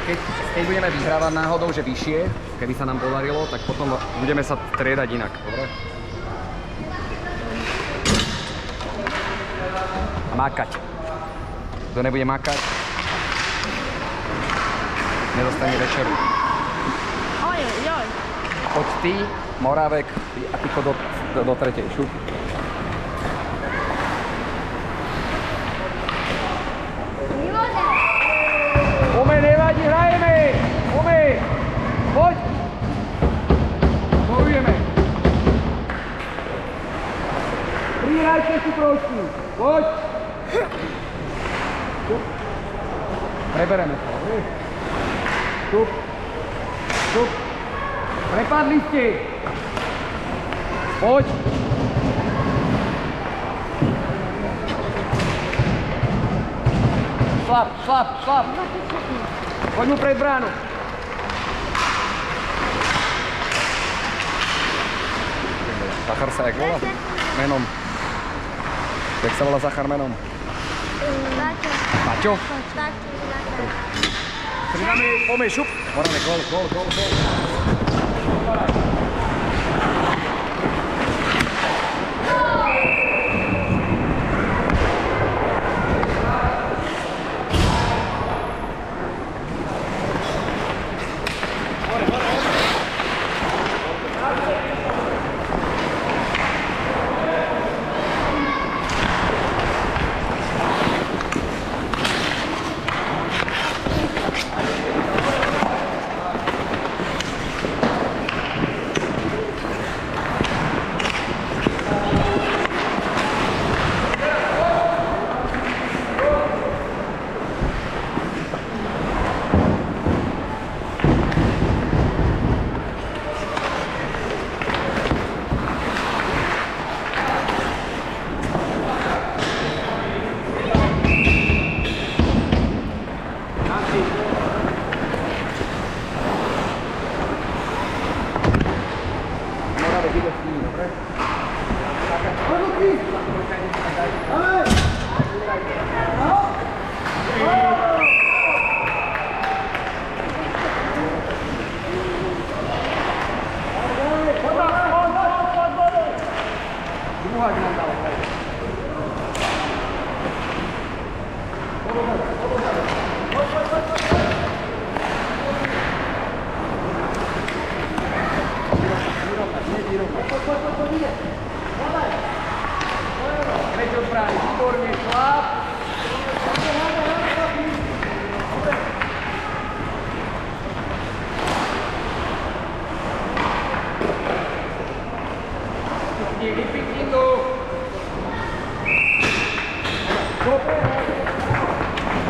keď budeme vyhrávať náhodou, že vyššie, keby sa nám podarilo, tak potom budeme sa triedať inak, dobre? A makať. Kto nebude makať, nedostane večeru. Ojojoj. Poď ty, Morávek, a ty chod do tretej, šup. Ome, nevadí, hrajeme! Ome! Poď! Bojujeme! Prihrajte si trošku! Poď! Šup. Prebereme to, dobre? Šup. Šup. Prepadli ste! Poď! Šlap, šlap, šlap! Poď mu pred bránu! Zachar sa jak volá? Menom. Jak sa volá Zachar menom? Baťo. Baťo? Baťo. Pridáme, poďme, šup! Moráme, gól.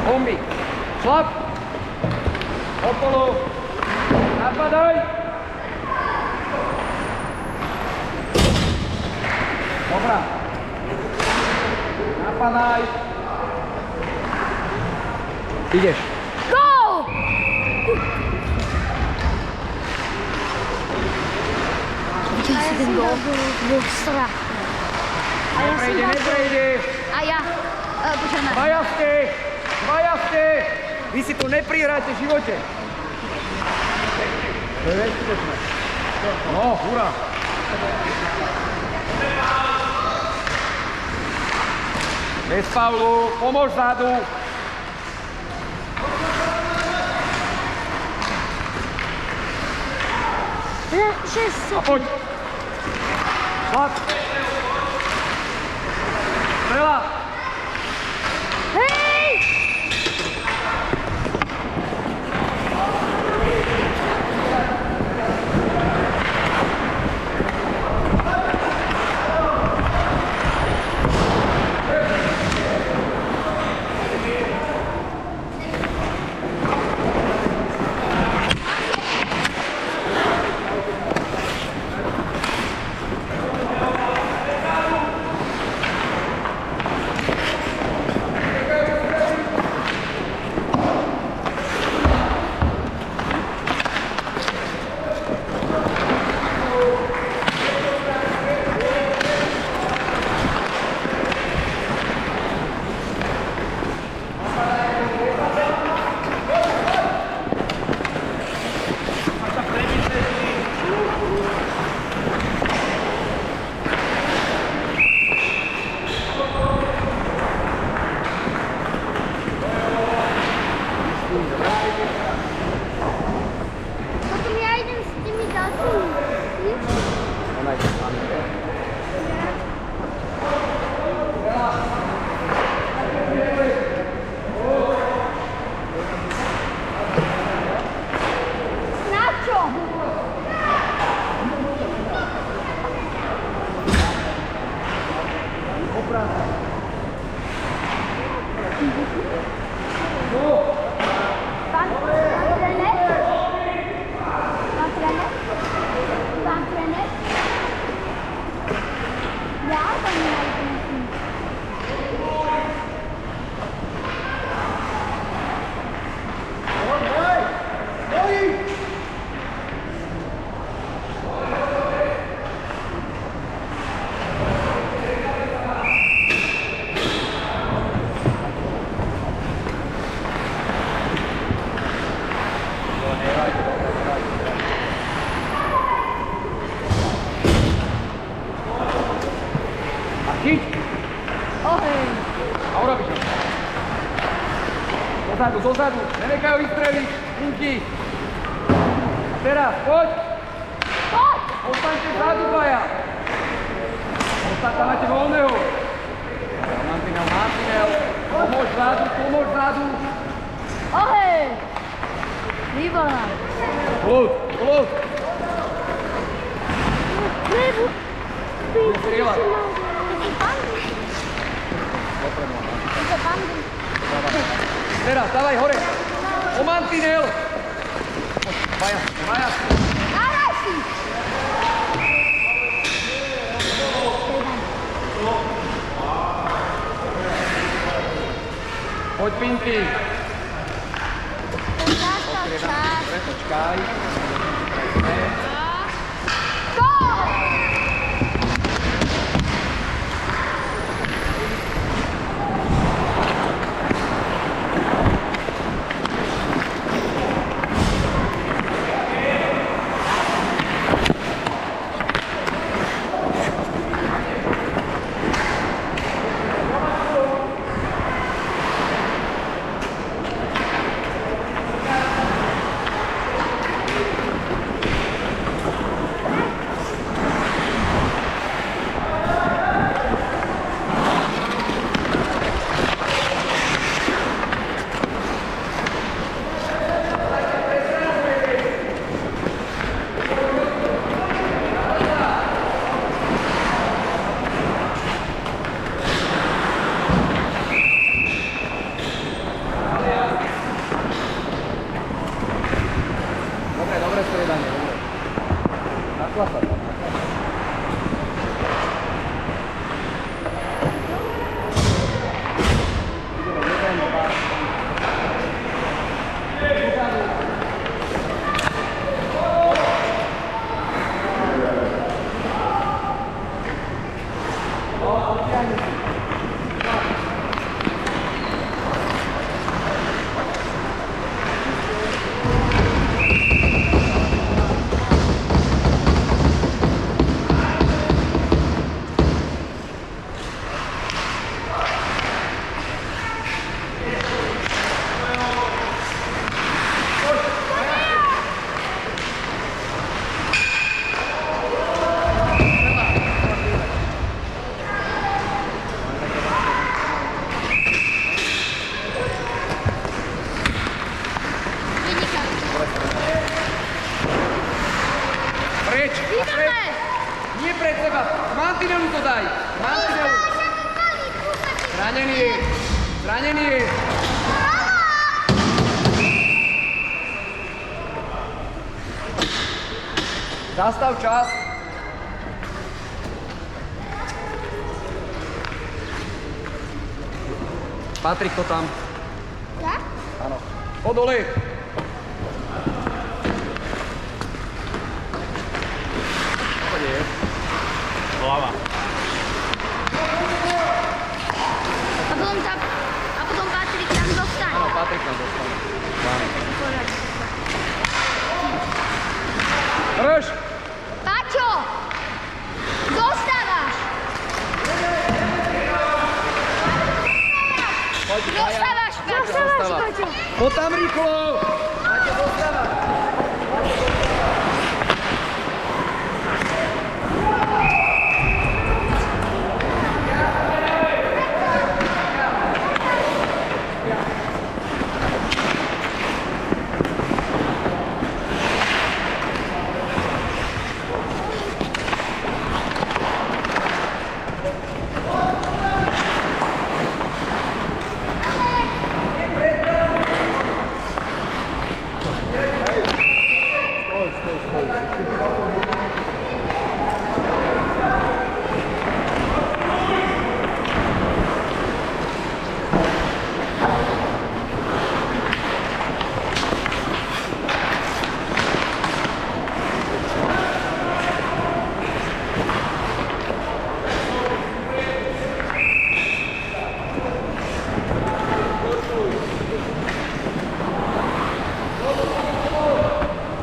Bomby. Šlap. Okolo. Napadaj. Dobrá. Napadaj. Ideš. Go! Vidíš si ten gól? Byl strach. Neprejde. A ja. Počujeme. Dvaja ste. Vy si to neprihráte v živote. To je neskutečné. No, hurá. Bez faulu, pomôž zádu. A poď. Šlap. Strela. Hej! Dozadu. Nenechaj ho vystreliť. Inky. A teraz, poď. Ostaňte vzadu, dvaja. Tam máte voľného. Mantinel. Pomôž vzadu. Ohej! Výborná. Kľud. Nebu. Strieľať. Teraz, dávaj hore. O mantinel. Dvaja. Arasi! Poď, Pinky. Zastal čas. Dobre, počkaj. Dobre striedanie. Naklasa tam. Preč! Nie pred seba! Mantinelu to daj! Mantinelu! Zranený je! Zastav čas! Patrik to tam. Ja? Áno. Po dole! Hlava. A potom Patrik tam zostane. Áno, Patrik tam dostane. Drž! Paťo! Zostávaš! Zostávaš, Paťo! Poď tam rýchlo! Paťo, zostávaš!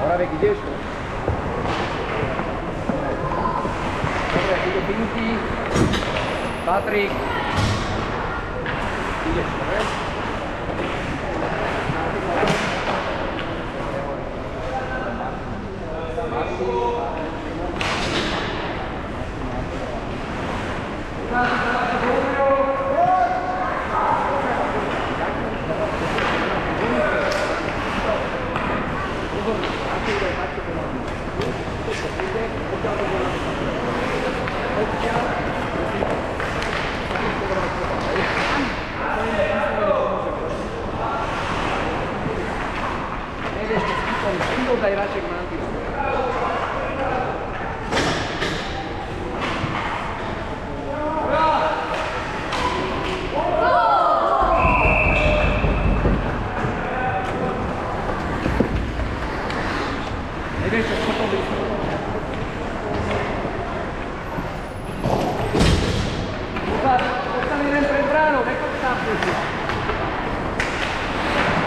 Moravek, ideš? Dobre, ide Pinky, Patrik. Ideš, dobre? daj radšej k mantinelu. Nevieš, čo potom byť. Postav jeden pred bránou, nechoď tam púšť.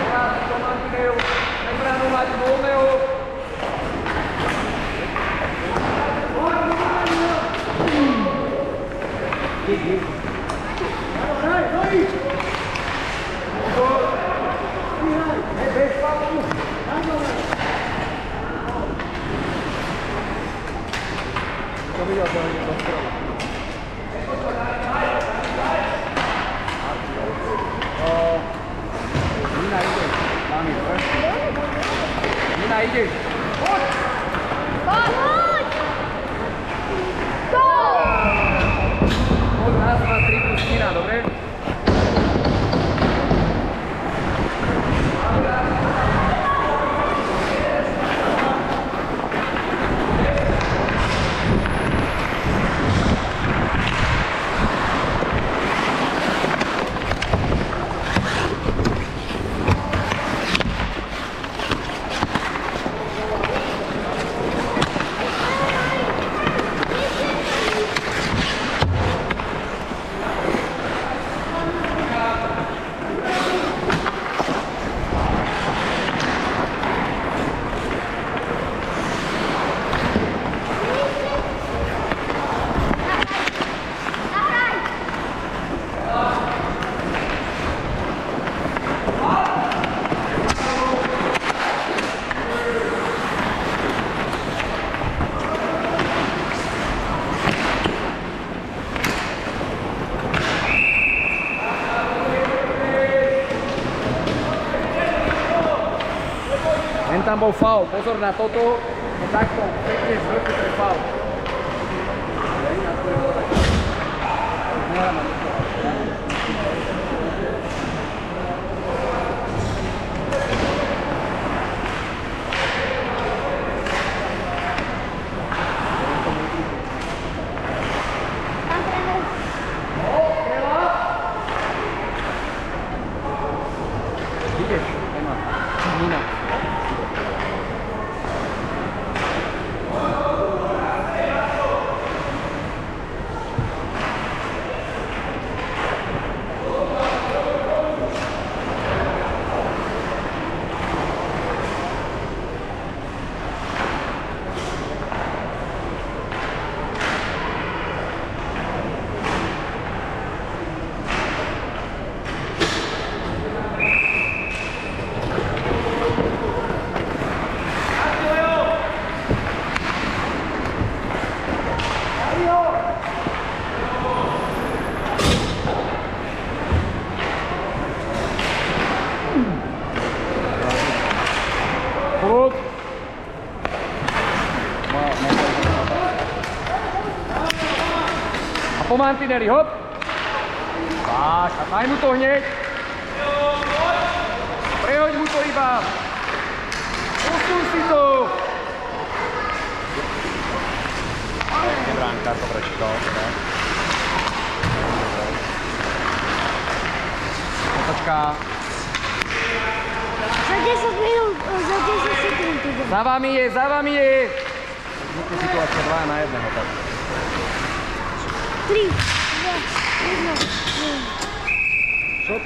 Teraz do mantinelu, pred bránou máte voľného. To videl, že ho ide do stranu. Nina, ideš. Mami, poď. Nina, ideš. Poď! Poď! Poď, raz, dva, tri plus Nina, dobre? Tam bol faul, pozor na toto, takto, pekne z vrchu, to je faul. Ideš, Ema, Nina. Po mantineli, hop. Tak, a daj mu to hneď. Prehoď mu to iba. Posun si to. Bránka to prečítal. Počká. Za 10 minút, za 10 sekúnd. Za vami je, za vami je. Situácia 2 na 1, tak. 3, 2, 1. Šup.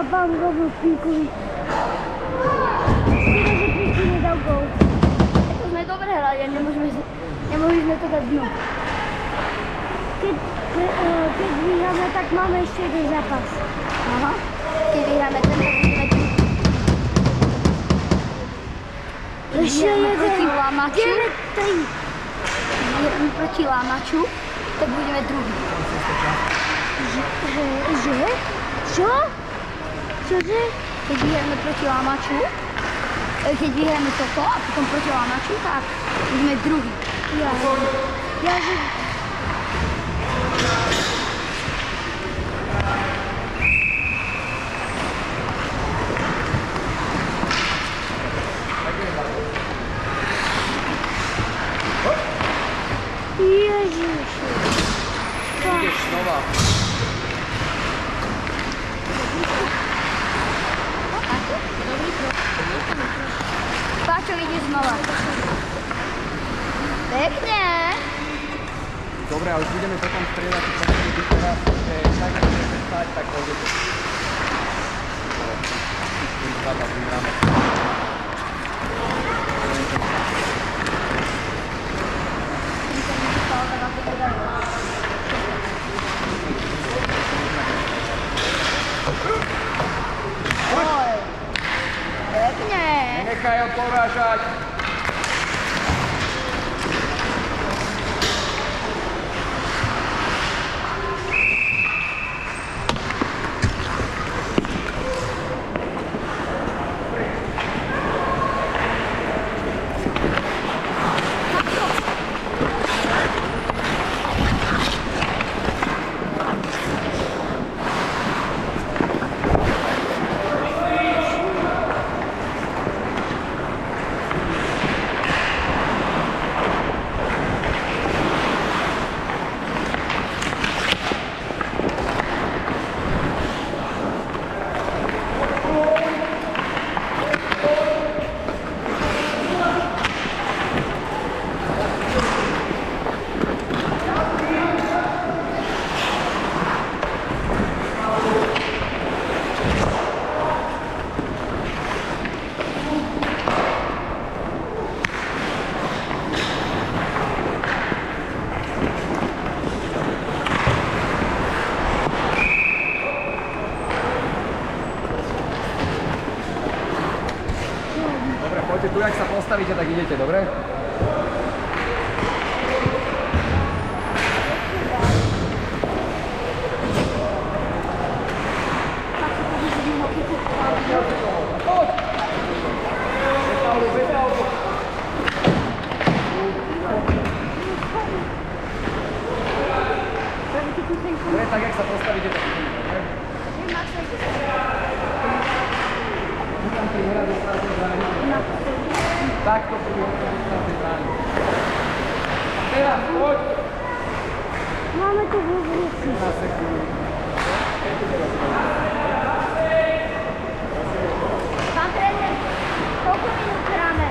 pán robil píkovi. Škoda, že píky nedal gól. To sme dobre hrali a nemohli sme to dať dno. Keď vyhráme, tak máme ešte jeden zápas. Aha. Keď vyhráme ten, tak budeme tu. Ešte jeden proti Lamaču. Vyhráme proti Lamaču, tak budeme druhý. Že? Čo? Čože? Keď vyhráme proti Lamaču, keď vyhráme toto a potom proti Lamaču, tak budeme druhý. Ja, že... Ježiši. Ideš znova. Páčo, ide znova. Pekne. Dobre, ale už budeme potom strieľať, potom by teraz, že tak budeme stať, tak pôjdete. Oj. Pekne. Nenechaj ho porážať. Poďte tu, jak sa postavíte, tak idete, dobre? Dobre, tak jak sa postavíte, tak idete, dobre? Tam prihra dostávate brániť. Takto prihra dostávate brániť. A teraz, poď! Máme tu vôbec. Na sekundu. Pán tréner, koľko minút hráme?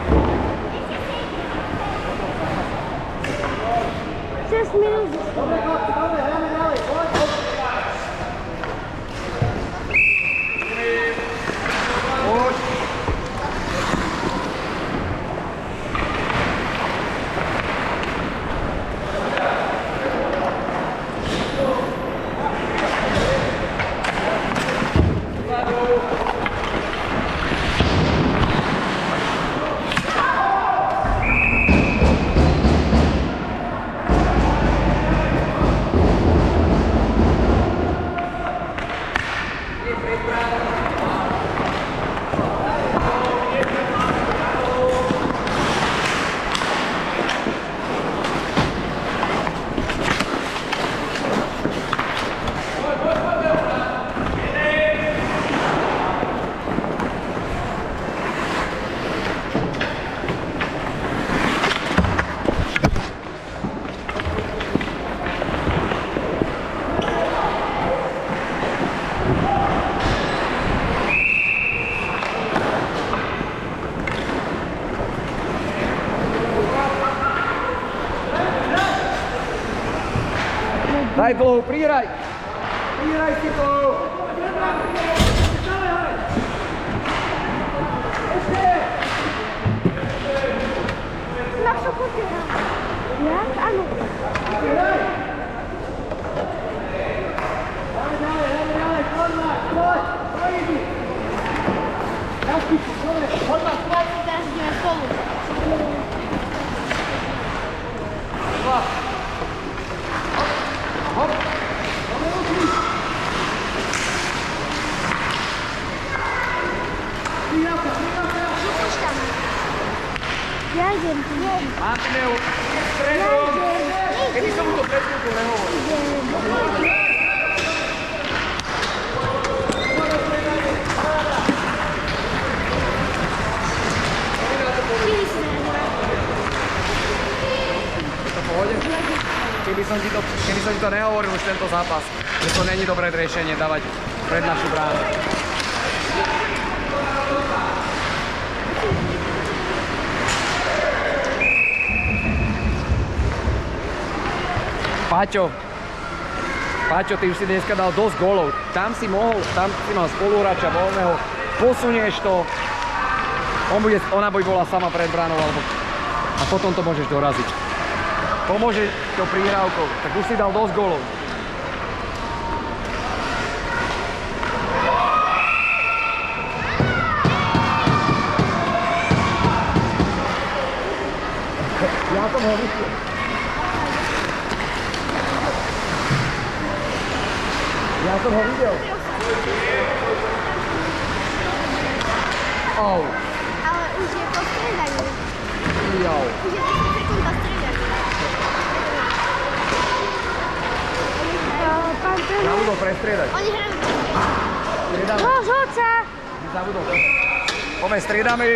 6 minút. Dobre, hráme ďalej, poď! Poď! Daj dlhú, prihraj! Prihraj si to! Nejdem. Mantinel, stredom. Keby som mu to pred chvíľkou nehovoril. Je to v pohode? Keby som ti to nehovoril už tento zápas, že to není dobré riešenie dávať pred našu bránu. Paťo, ty už si dneska dal dosť gólov. Tam si mal spoluhráča voľného, posunieš to, ona by bola sama pred bránou, a potom to môžeš doraziť. Pomôže to prihrávkou, tak už si dal dosť gólov. Ja som ho vyšiel. Ja som ho videl. Oh. Ale už je po striedaní. Jo. Už je 10 sekúnd po striedaní. Zabudol prestriedať. Oni hrajú. Striedame. Žoca! Zabudol. Poďme, striedame.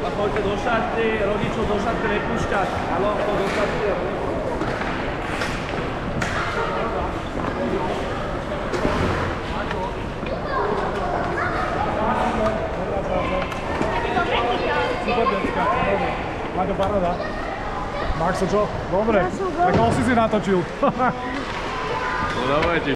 A choďte do šatny, rodičov do šatny nepúšťať. Áno, choď do šatny. decka. Maťo, paráda. Maxo, čo? Dobre, Ja som tak si natočil. No dávajte.